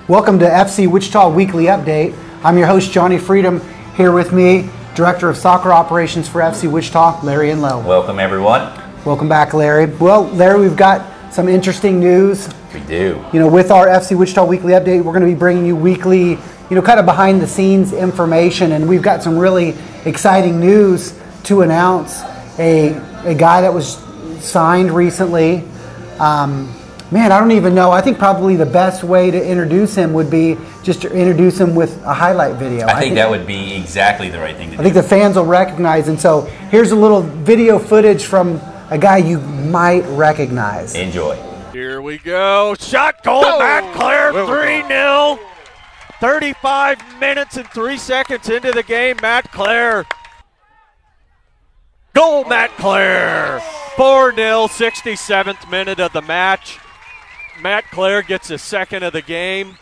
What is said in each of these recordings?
Welcome to FC Wichita Weekly Update. I'm your host, Johnny Freetom. Here with me, Director of Soccer Operations for FC Wichita, Larry Inlow. Welcome, everyone. Welcome back, Larry. Well, Larry, we've got some interesting news. We do. You know, with our FC Wichita Weekly Update, we're going to be bringing you weekly, kind of behind-the-scenes information, and we've got some really exciting news to announce. A guy that was signed recently. Man, I don't even know. I think probably the best way to introduce him would be just to introduce him with a highlight video. I think that would be exactly the right thing to do. I think the fans will recognize. And so here's a little video footage from a guy you might recognize. Enjoy. Here we go. Shot goal, Matt Clare, 3-0. 35 minutes and 3 seconds into the game, Matt Clare. Goal, Matt Clare. 4-0, 67th minute of the match. Matt Clare gets a second of the game.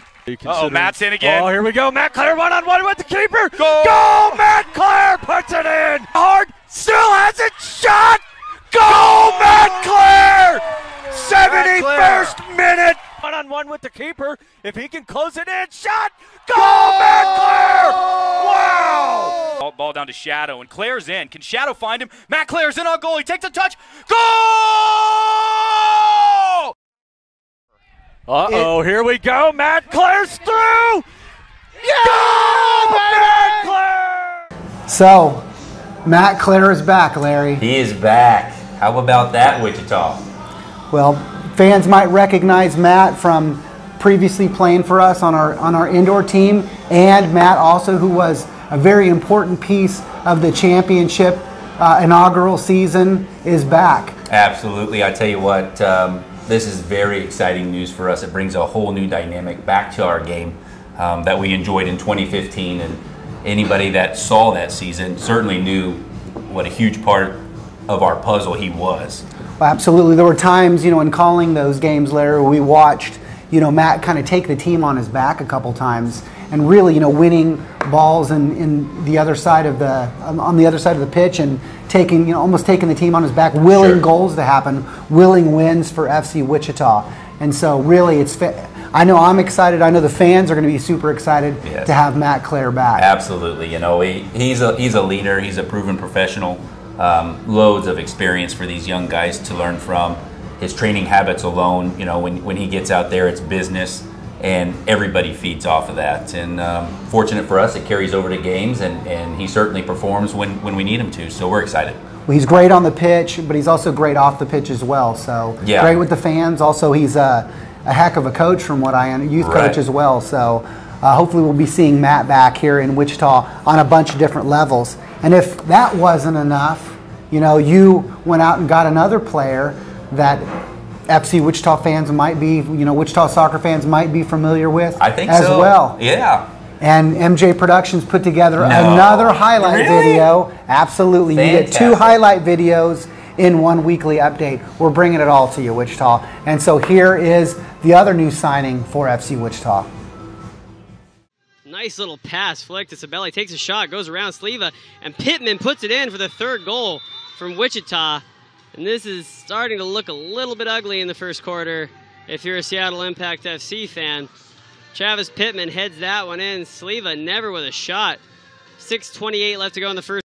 Matt's in again. Oh, here we go. Matt Clare one-on-one with the keeper. Goal! Matt Clare puts it in. Hard, still has it shot. Goal, Matt Clare! 71st minute. One-on-one with the keeper. If he can close it in, shot. Goal, Matt Clare! Wow! Ball down to Shadow, and Clare's in. Can Shadow find him? Matt Clare's in on goal. He takes a touch. Goal! Uh-oh, here we go. Matt Clare's through! Yeah! Goal, Matt Clare! So, Matt Clare is back, Larry. He is back. How about that, Wichita? Well, fans might recognize Matt from previously playing for us on our indoor team, and Matt also, who was a very important piece of the championship inaugural season, is back. Absolutely. I tell you what, this is very exciting news for us. It brings a whole new dynamic back to our game that we enjoyed in 2015, and anybody that saw that season certainly knew what a huge part of our puzzle he was. Well, absolutely. There were times, in calling those games, Larry, we watched, Matt kind of take the team on his back a couple times and really, winning balls in the other side of on the other side of the pitch and taking, almost taking the team on his back, willing goals to happen, willing wins for FC Wichita. And so really I know I'm excited. I know the fans are going to be super excited to have Matt Clare back. Absolutely. He's a leader. He's a proven professional. Loads of experience for these young guys to learn from. His training habits alone, when he gets out there, it's business, and everybody feeds off of that. And fortunate for us, it carries over to games, and he certainly performs when we need him to. So we're excited. Well, he's great on the pitch, but he's also great off the pitch as well. So great with the fans. Also, he's a heck of a coach from what I am, youth coach as well. So hopefully we'll be seeing Matt back here in Wichita on a bunch of different levels. And if that wasn't enough, you went out and got another player that FC Wichita fans might be, Wichita soccer fans might be familiar with. I think as well. Yeah. And MJ Productions put together another highlight video. Absolutely. Fantastic. You get 2 highlight videos in one weekly update. We're bringing it all to you, Wichita. And so here is the other new signing for FC Wichita. Nice little pass, flick to Sabelli, takes a shot, goes around Sleva, and Pittman puts it in for the 3rd goal from Wichita. And this is starting to look a little bit ugly in the first quarter if you're a Seattle Impact FC fan. Travis Pittman heads that one in. Sleva never with a shot. 6:28 left to go in the first.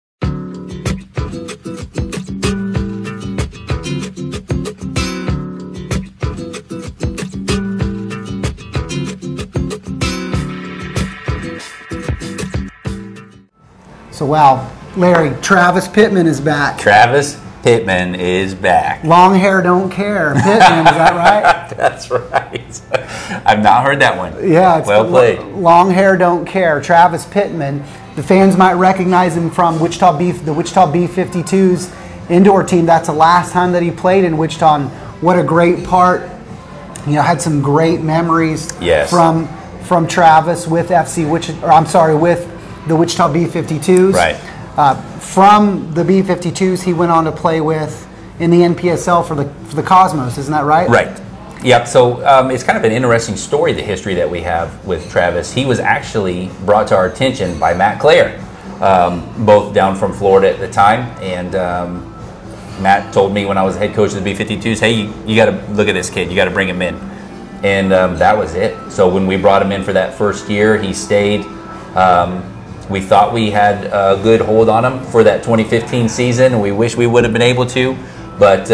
So, wow, Larry, Travis Pittman is back. Travis Pittman is back. Long hair don't care. Pittman, is that right? That's right. I've not heard that one. Yeah, it's well played. Long hair don't care. Travis Pittman. The fans might recognize him from the Wichita B-52's indoor team. That's the last time that he played in Wichita. And what a great part. Had some great memories from Travis with FC Wichita, or I'm sorry, with the Wichita B-52s. Right. From the B-52s, he went on to play with in the NPSL for the Cosmos. Isn't that right? Right. Yep. So it's kind of an interesting story, the history that we have with Travis. He was actually brought to our attention by Matt Clare, both down from Florida at the time. And Matt told me when I was head coach of the B-52s, hey, you got to look at this kid. You got to bring him in. and that was it. So when we brought him in for that first year, he stayed. We thought we had a good hold on him for that 2015 season, and we wish we would have been able to, but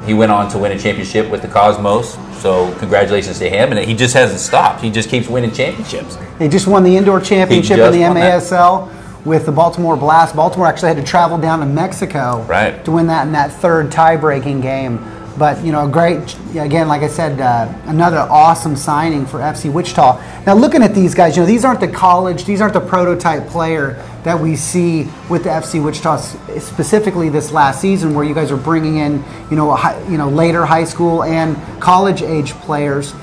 he went on to win a championship with the Cosmos. So congratulations to him, and he just hasn't stopped. He just keeps winning championships. He just won the indoor championship in the MASL with the Baltimore Blast. Baltimore actually had to travel down to Mexico to win that in that third tie-breaking game. But, you know, great, again, like I said, another awesome signing for FC Wichita. Now, looking at these guys, you know, these aren't the college, these aren't the prototype player that we see with the FC Wichita, specifically this last season, where you guys are bringing in, you know, later high school and college age players.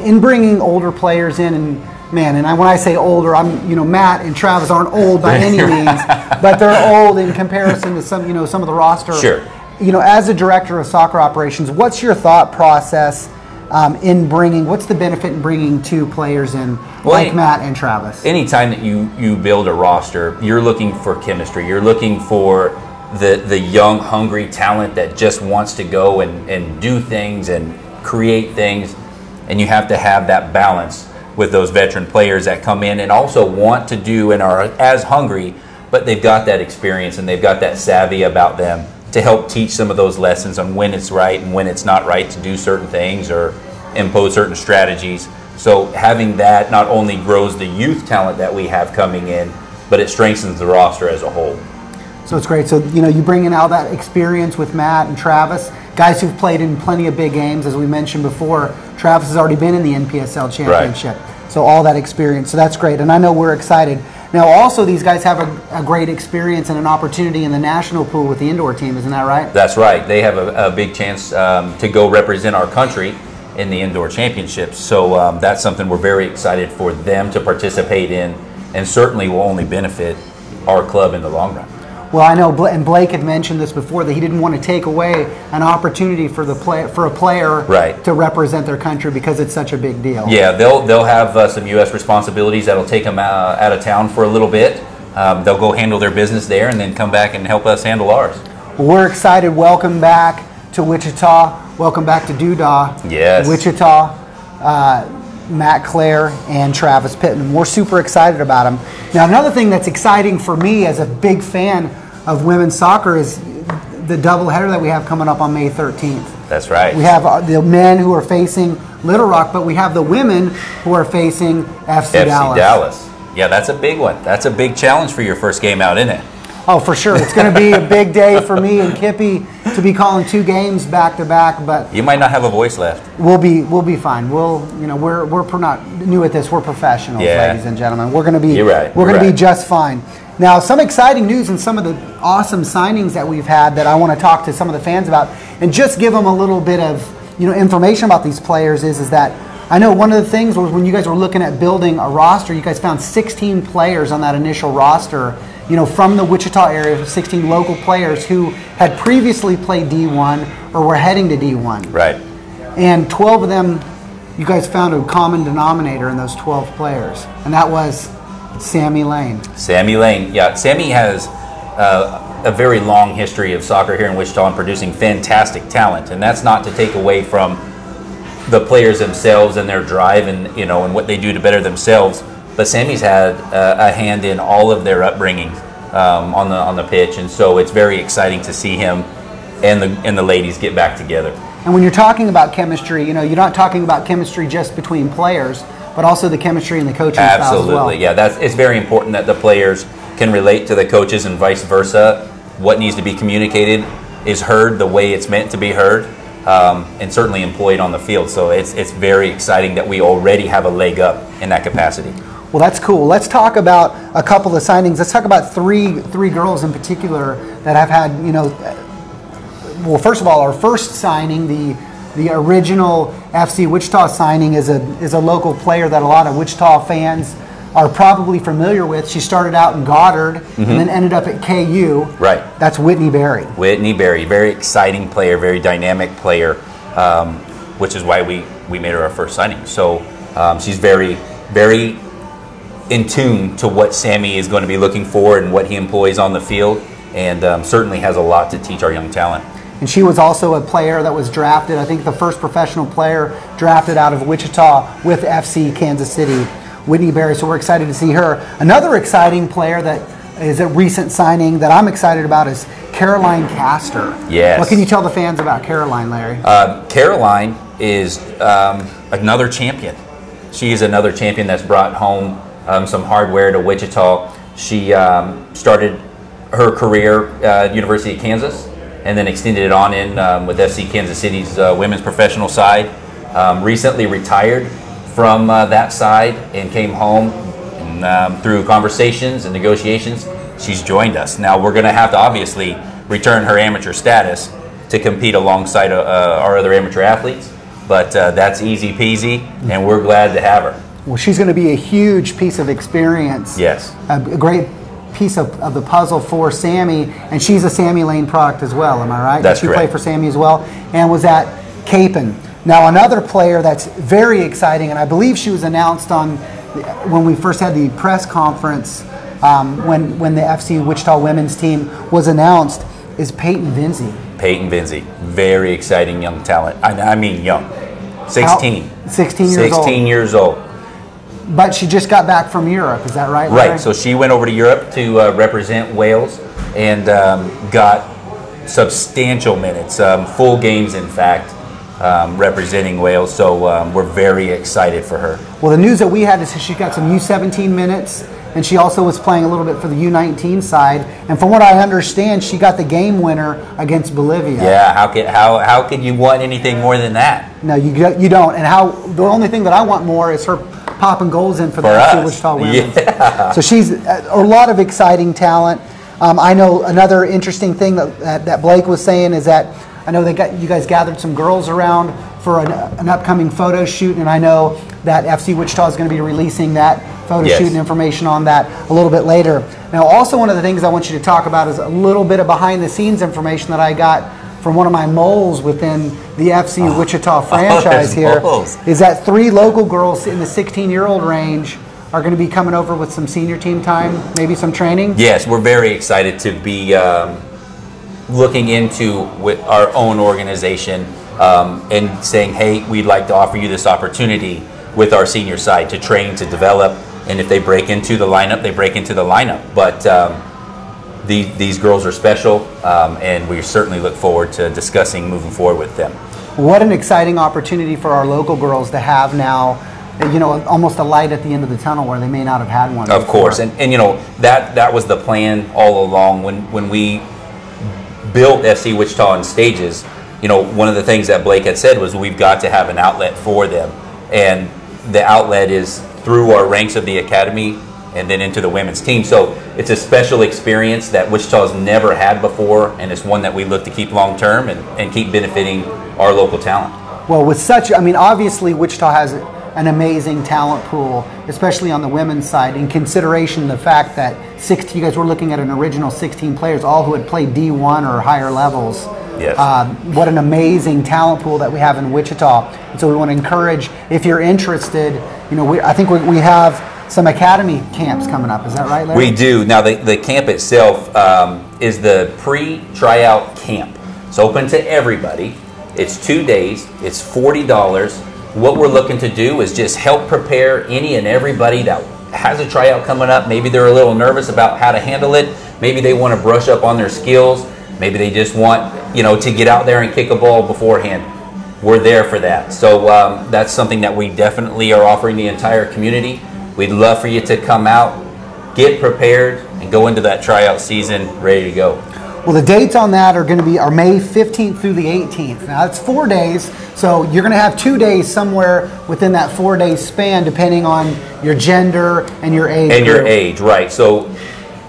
In bringing older players in, and man, and when I say older, you know, Matt and Travis aren't old by any means, but they're old in comparison to some, you know, some of the roster. Sure. You know, as a director of soccer operations, what's your thought process in bringing, what's the benefit in bringing two players in like Matt and Travis? Anytime that you build a roster, you're looking for chemistry. You're looking for the young, hungry talent that just wants to go and do things and create things. And you have to have that balance with those veteran players that come in and also want to do and are as hungry, but they've got that experience and they've got that savvy about them to help teach some of those lessons on when it's right and when it's not right to do certain things or impose certain strategies. So having that not only grows the youth talent that we have coming in, but it strengthens the roster as a whole. So it's great. So, you know, you bring in all that experience with Matt and Travis, guys who've played in plenty of big games, as we mentioned before. Travis has already been in the NPSL championship. Right. So all that experience. So that's great. And I know we're excited. Now, also, these guys have a great experience and an opportunity in the national pool with the indoor team. Isn't that right? That's right. They have a big chance to go represent our country in the indoor championships. So that's something we're very excited for them to participate in, and certainly will only benefit our club in the long run. Well, I know, and Blake had mentioned this before, that he didn't want to take away an opportunity for a player to represent their country because it's such a big deal. Yeah, they'll have some U.S. responsibilities that'll take them out of town for a little bit. They'll go handle their business there and then come back and help us handle ours. Well, we're excited. Welcome back to Wichita. Welcome back to Doodah. Yes. Wichita. Matt Clare and Travis Pittman. We're super excited about them. Now, another thing that's exciting for me as a big fan of women's soccer is the doubleheader that we have coming up on May 13th. That's right. We have the men who are facing Little Rock, but we have the women who are facing FC Dallas. Yeah, that's a big one. That's a big challenge for your first game out, isn't it? Oh, for sure. It's going to be a big day for me and Kippy to be calling 2 games back to back. But you might not have a voice left. We'll be fine. We're not new at this. We're professionals, ladies and gentlemen. We're going to be We're going to be just fine. Now, some exciting news and some of the awesome signings that we've had that I want to talk to some of the fans about and just give them a little bit of information about these players is that I know one of the things was when you guys were looking at building a roster, you guys found 16 players on that initial roster. From the Wichita area, 16 local players who had previously played D1 or were heading to D1. Right. And 12 of them, you guys found a common denominator in those 12 players, and that was Sammy Lane. Sammy Lane, yeah. Sammy has a very long history of soccer here in Wichita and producing fantastic talent, and that's not to take away from the players themselves and their drive and what they do to better themselves. But Sammy's had a hand in all of their upbringing on the pitch, and so it's very exciting to see him and the ladies get back together. And when you're talking about chemistry, you're not talking about chemistry just between players, but also the chemistry and the coaching style as well. Absolutely, yeah. It's very important that the players can relate to the coaches and vice versa. What needs to be communicated is heard the way it's meant to be heard, and certainly employed on the field. So it's very exciting that we already have a leg up in that capacity. Well, that's cool. Let's talk about a couple of signings. Let's talk about three girls in particular that have had, well, first of all, our first signing, the original FC Wichita signing is a local player that a lot of Wichita fans are probably familiar with. She started out in Goddard and then ended up at KU. Right. That's Whitney Berry. Whitney Berry, very exciting player, very dynamic player, which is why we made her our first signing. So she's very, very in tune to what Sammy is going to be looking for and what he employs on the field, and certainly has a lot to teach our young talent. and she was also a player that was drafted, I think the first professional player drafted out of Wichita with FC Kansas City, Whitney Berry. So we're excited to see her. Another exciting player that is a recent signing that I'm excited about is Caroline Castor. Yes. What can you tell the fans about Caroline, Larry? Caroline is another champion. She is another champion that's brought home some hardware to Wichita. She started her career at University of Kansas and then extended it on in with FC Kansas City's women's professional side. Recently retired from that side and came home, and through conversations and negotiations, she's joined us. Now we're going to have to obviously return her amateur status to compete alongside our other amateur athletes, but that's easy peasy, and we're glad to have her. Well, she's going to be a huge piece of experience. Yes. A great piece of the puzzle for Sammy, and she's a Sammy Lane product as well, am I right? That's correct. She played for Sammy as well, and was at Capon. Now another player that's very exciting, and I believe she was announced on when we first had the press conference when the FC Wichita women's team was announced, is Peyton Vinzi. Peyton Vinzi, very exciting young talent. I mean young, 16. 16 years old. 16 years old. But she just got back from Europe, is that right, Larry? Right, so she went over to Europe to represent Wales and got substantial minutes, full games in fact, representing Wales. So we're very excited for her. Well, the news that we had is she got some U17 minutes, and she also was playing a little bit for the U19 side. And from what I understand, she got the game winner against Bolivia. Yeah, how could you want anything more than that? No, you don't. And the only thing that I want more is her popping goals in for the FC Wichita women. Yeah. So she's a lot of exciting talent. I know another interesting thing that Blake was saying is that I know you guys gathered some girls around for an upcoming photo shoot, and I know that FC Wichita is going to be releasing that photo shoot and information on that a little bit later. Now, also one of the things I want you to talk about is a little bit of behind-the-scenes information that I got from one of my moles within the FC Wichita franchise here, is that 3 local girls in the 16-year-old range are going to be coming over with some senior team time, maybe some training? Yes, we're very excited to be looking into with our own organization and saying, hey, we'd like to offer you this opportunity with our senior side to train, to develop, and if they break into the lineup, they break into the lineup. But these girls are special, and we certainly look forward to discussing moving forward with them. What an exciting opportunity for our local girls to have now, you know, almost a light at the end of the tunnel where they may not have had one Of before. course, and you know, that was the plan all along. When we built FC Wichita in stages, you know, one of the things that Blake had said was we've got to have an outlet for them, and the outlet is through our ranks of the academy and then into the women's team. So it's a special experience that Wichita's never had before, and it's one that we look to keep long term and keep benefiting our local talent. Well, with such, I mean, obviously Wichita has an amazing talent pool, especially on the women's side, in consideration of the fact that you guys were looking at an original 16 players, all who had played D1 or higher levels. Yes. What an amazing talent pool that we have in Wichita. And so we want to encourage, if you're interested, you know, I think we have some academy camps coming up. Is that right, Larry? We do. Now, the camp itself is the pre-tryout camp. It's open to everybody. It's 2 days. It's $40. What we're looking to do is just help prepare any and everybody that has a tryout coming up. Maybe they're a little nervous about how to handle it. Maybe they want to brush up on their skills. Maybe they just want, you know, to get out there and kick a ball beforehand. We're there for that. So that's something that we definitely are offering the entire community. We'd love for you to come out, get prepared, and go into that tryout season ready to go. Well, the dates on that are going to be May 15th through the 18th. Now, it's 4 days, so you're going to have 2 days somewhere within that 4 day span, depending on your gender and your age. And your age, right. So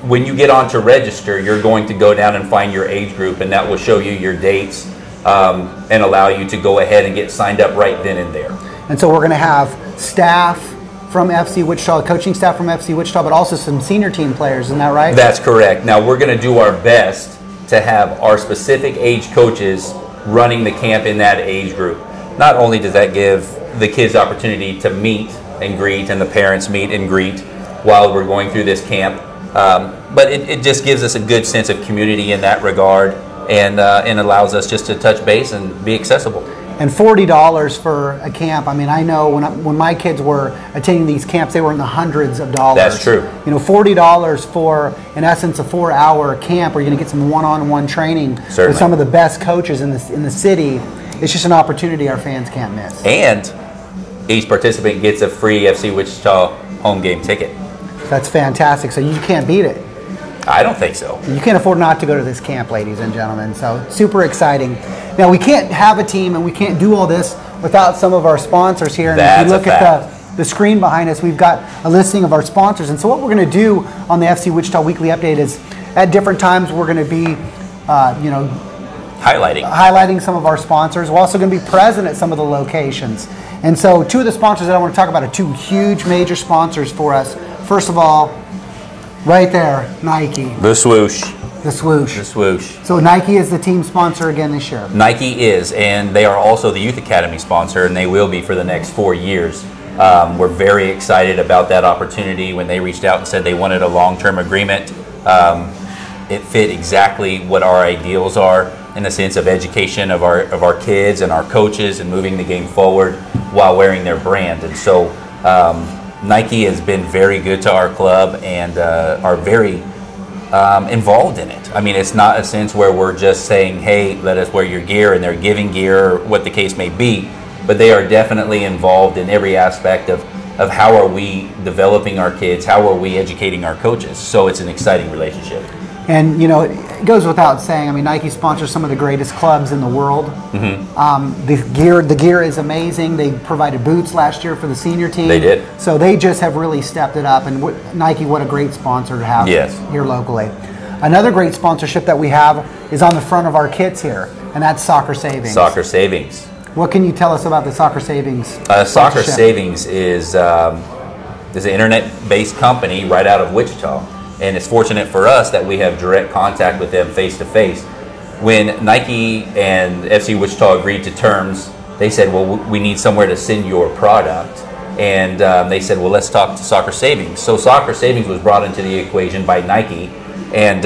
when you get on to register, you're going to go down and find your age group, and that will show you your dates and allow you to go ahead and get signed up right then and there. And so we're going to have staff from FC Wichita, coaching staff from FC Wichita, but also some senior team players, isn't that right? That's correct. Now, we're going to do our best to have our specific age coaches running the camp in that age group. Not only does that give the kids opportunity to meet and greet, and the parents meet and greet while we're going through this camp, but it just gives us a good sense of community in that regard, and allows us just to touch base and be accessible. And $40 for a camp. I mean, I know when my kids were attending these camps, they were in the hundreds of dollars. That's true. You know, $40 for, in essence, a 4-hour camp where you're going to get some one-on-one training with some of the best coaches in the city. It's just an opportunity our fans can't miss. And each participant gets a free FC Wichita home game ticket. That's fantastic. So you can't beat it. I don't think so. You can't afford not to go to this camp, ladies and gentlemen. So super exciting. Now, we can't have a team and we can't do all this without some of our sponsors here. And if you look at the screen behind us, we've got a listing of our sponsors. And so what we're going to do on the FC Wichita Weekly Update is at different times we're going to be, highlighting some of our sponsors. We're also going to be present at some of the locations. And so two of the sponsors that I want to talk about are two huge major sponsors for us. First of all, right there, Nike. The swoosh. The swoosh. The swoosh. So Nike is the team sponsor again this year. Nike is, and they are also the Youth Academy sponsor, and they will be for the next 4 years. We're very excited about that opportunity. When they reached out and said they wanted a long-term agreement, it fit exactly what our ideals are in the sense of education of our kids and our coaches and moving the game forward while wearing their brand. And so Nike has been very good to our club and are very involved in it. I mean, it's not a sense where we're just saying, hey, let us wear your gear, and they're giving gear or what the case may be, but they are definitely involved in every aspect of how are we developing our kids, how are we educating our coaches. So it's an exciting relationship. And, you know, it goes without saying, I mean, Nike sponsors some of the greatest clubs in the world. Mm-hmm. The gear is amazing. They provided boots last year for the senior team. They did. So they just have really stepped it up. And Nike, what a great sponsor to have here locally. Another great sponsorship that we have is on the front of our kits here, and that's Soccer Savings. Soccer Savings. What can you tell us about the Soccer Savings? Soccer Savings is an internet-based company right out of Wichita. And it's fortunate for us that we have direct contact with them face-to-face. When Nike and FC Wichita agreed to terms, they said, well, we need somewhere to send your product. And they said, well, let's talk to Soccer Savings. So Soccer Savings was brought into the equation by Nike. And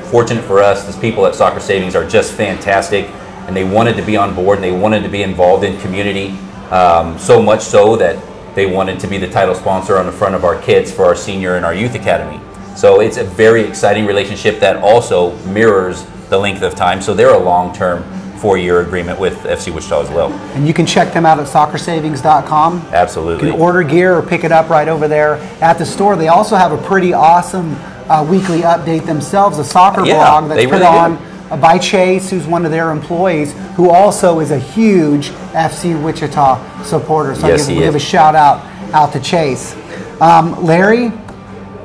fortunate for us, the people at Soccer Savings are just fantastic. And they wanted to be on board, and they wanted to be involved in community. So much so that they wanted to be the title sponsor on the front of our kits for our senior and our youth academy. So it's a very exciting relationship that also mirrors the length of time. So they're a long-term 4-year agreement with FC Wichita as well. And you can check them out at soccersavings.com. Absolutely. You can order gear or pick it up right over there at the store. They also have a pretty awesome weekly update themselves, a soccer blog that's put on by Chase, who's one of their employees, who also is a huge FC Wichita supporter. So yes, I give a shout out to Chase. Larry,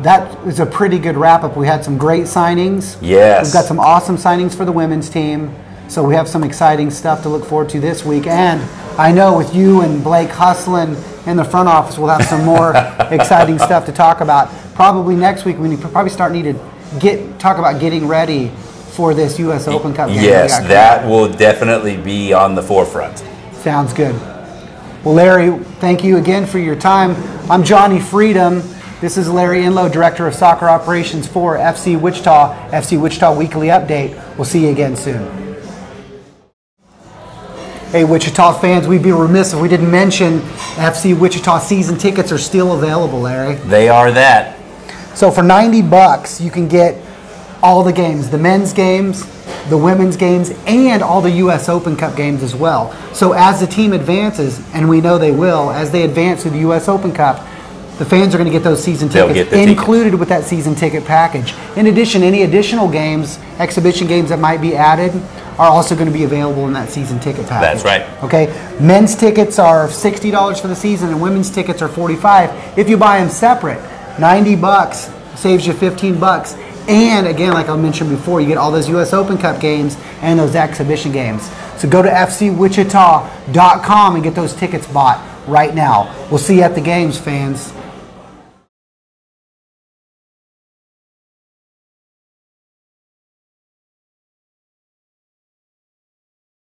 that was a pretty good wrap-up. We had some great signings. Yes. We've got some awesome signings for the women's team. So we have some exciting stuff to look forward to this week. And I know with you and Blake hustling in the front office, we'll have some more exciting stuff to talk about. Probably next week, we probably need to talk about getting ready for this U.S. Open Cup game. Yes, that will definitely be on the forefront. Sounds good. Well, Larry, thank you again for your time. I'm Johnny Freetom. This is Larry Inlow, Director of Soccer Operations for FC Wichita, FC Wichita Weekly Update. We'll see you again soon. Hey, Wichita fans, we'd be remiss if we didn't mention FC Wichita season tickets are still available, Larry. They are that. So for $90, you can get all the games, the men's games, the women's games, and all the U.S. Open Cup games as well. So as the team advances, and we know they will, as they advance through the U.S. Open Cup, the fans are going to get those season tickets included with that season ticket package. In addition, any additional games, exhibition games that might be added are also going to be available in that season ticket package. That's right. Okay. Men's tickets are $60 for the season, and women's tickets are $45. If you buy them separate, $90 saves you $15. And again, like I mentioned before, you get all those U.S. Open Cup games and those exhibition games. So go to fcwichita.com and get those tickets bought right now. We'll see you at the games, fans.